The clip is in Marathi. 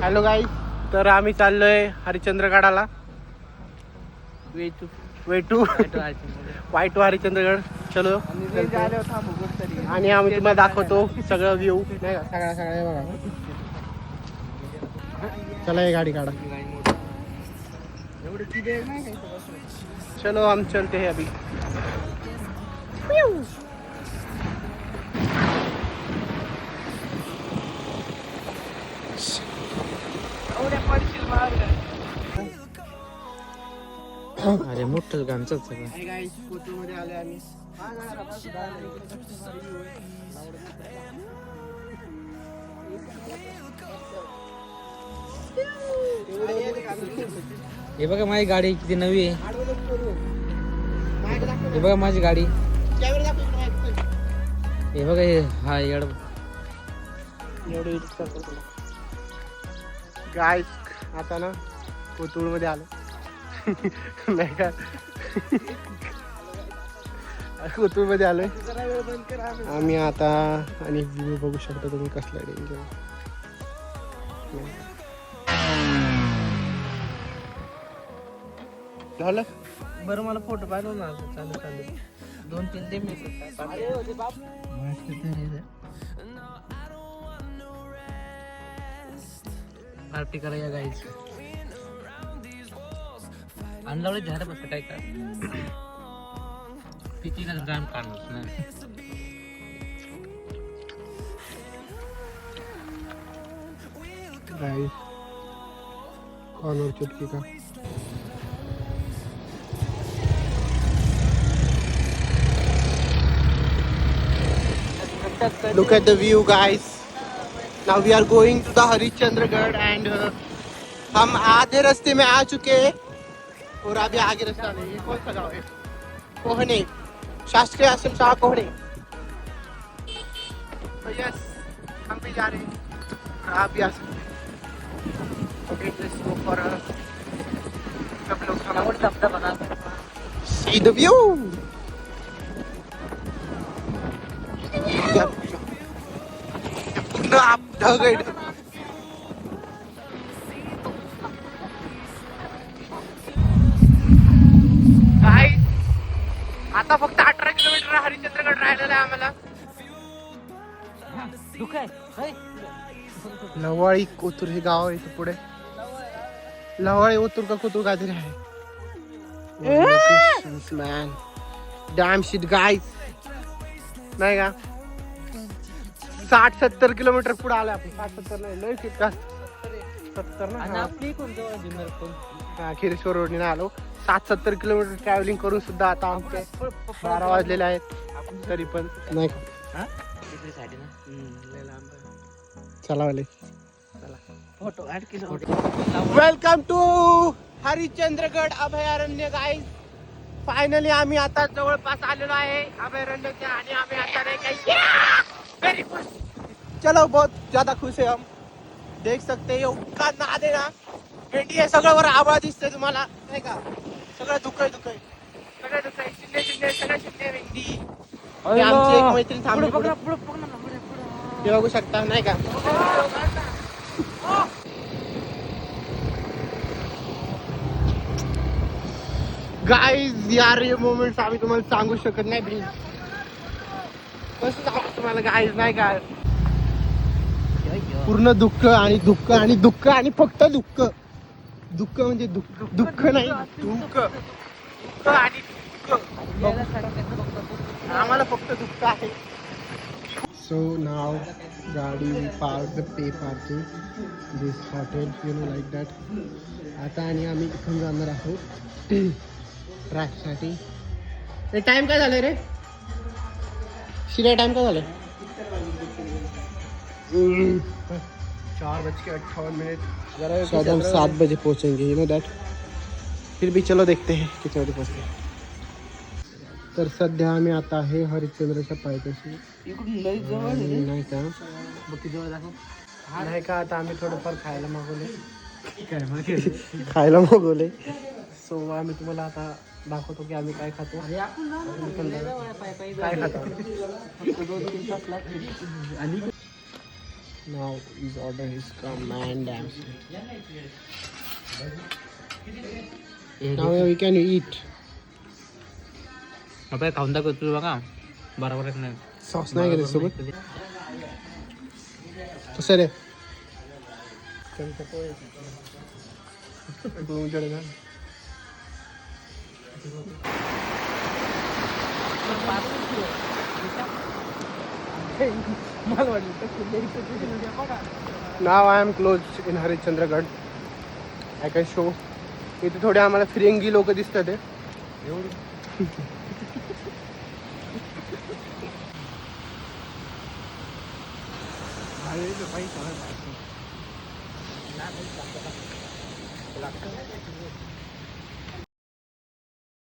हॅलो गाईस, तर आम्ही चाललोय हरिश्चंद्रगडाला. Way to Harishchandragad. चलो आणि आम्ही तुम्हाला दाखवतो सगळं व्ह्यू नाही का, सगळ्या बघा. चला ये गाडी काढा. चलो हम चलते हैं अभी. अरे मोठं गाणचं मध्ये आले आम्ही. हे बघा माझी गाडी किती नवी आहे. हे बघा माझी गाडी. हे बघा हे हा येड गाईस आता ना कोथरूड मध्ये आलो. नाही का, कोथरूड मध्ये आलोय आम्ही आता. आणि व्ह्यू बघू शकता तुम्ही कसला डेंजर झालं. बरं मला फोटो पाठव ना. चालू 2-3 दे मी. पार्टी करूया गाईस. आणलं झाड बस काय का किती ना ग्राम काढणार ना. गाइस कॉर्नर चुटकी का look at the view guys. Now we are going to the Harishchandragarh and हम आधे रास्ते में आ चुके हैं और अभी आगे रास्ता नहीं है. कौन सा गाँव है? कोहने, शासकीय आश्रम शाह कोहने. तो यस हम भी जा रहे हैं और आप भी आ सकते हैं. Okay, let's go for a couple of see the view. पूर्ण आप ढग आहे. आता फक्त 18 किलोमीटर हरिश्चंद्रगड राहिलेला आहे आम्हाला. लवाळी कोथरूड हे गाव आहे पुढे. लवाळी ओतूर का कोथरूड काहीतरी आहे. Man dam shit guys. नाही का 60-70 किलोमीटर पुढे आलोय आपण. 60-70 नाही लय शिट का 70 ना. खिरेश्वर रोडने आलो. 60-70 किलोमीटर ट्रॅव्हलिंग करून सुद्धा आता आमचे 12 वाजलेले आहेत तरी पण नाही का. चला वाले वेलकम टू हरिश्चंद्रगड अभयारण्य गाईज. फायनली आम्ही आता जवळपास आलेलो आहे अभयारण्याच्या. आणि आम्ही आता नाही काही वेरी खुश. चलो बहुत ज्यादा खुश है हम. देख सकते हो का नाद आहे ना. भेंडी आहे सगळं वर आभाळ दिसतंय तुम्हाला नाही का. सगळं दुःख सगळं शिंदे सगळं शिंदे भेंडी. आमची एक मैत्रीण थांबली पुढे हे बघू शकता नाही का. गाईज यार हे मोमेंट्स आम्ही तुम्हाला सांगू शकत नाही. प्लीज कसं सांगू तुम्हाला गाईज नाही का. पूर्ण दुःख आणि दुःख आणि दुःख आणि फक्त दुःख. दुःख म्हणजे दुःख नाही दुःख आणि आम्हाला फक्त दुःख आहे. सो नाव गाडी park the pay parking this hotel you know like that. आता आणि आम्ही इथून जाणार आहोत ट्रॅकसाठी. टाइम काय झालं रे शिरा. टाइम काय झालं 4:58. शायद हम 7 बजे पहुंचेंगे यू नो दैट. फिर भी चलो देखते हैं कितने बजे पहुंचते हैं. तर सध्या आम्ही आता आहे हरिश्चंद्रच्या पायथ्याशी नाही का. नाही का आता आम्ही थोडंफार खायला मागवले. सो आम्ही तुम्हाला आता दाखवतो की आम्ही काय खातो. काय खातो Now his order is come man damn. Now we can eat. आपण खाऊन दाखवतो बघा बरोबर नाही सॉस नाही का त्याच्यासोबत कसं रे Now I am close in Harishchandragad. I can show. इथे थोडे आम्हाला फिरंगी लोक दिसतात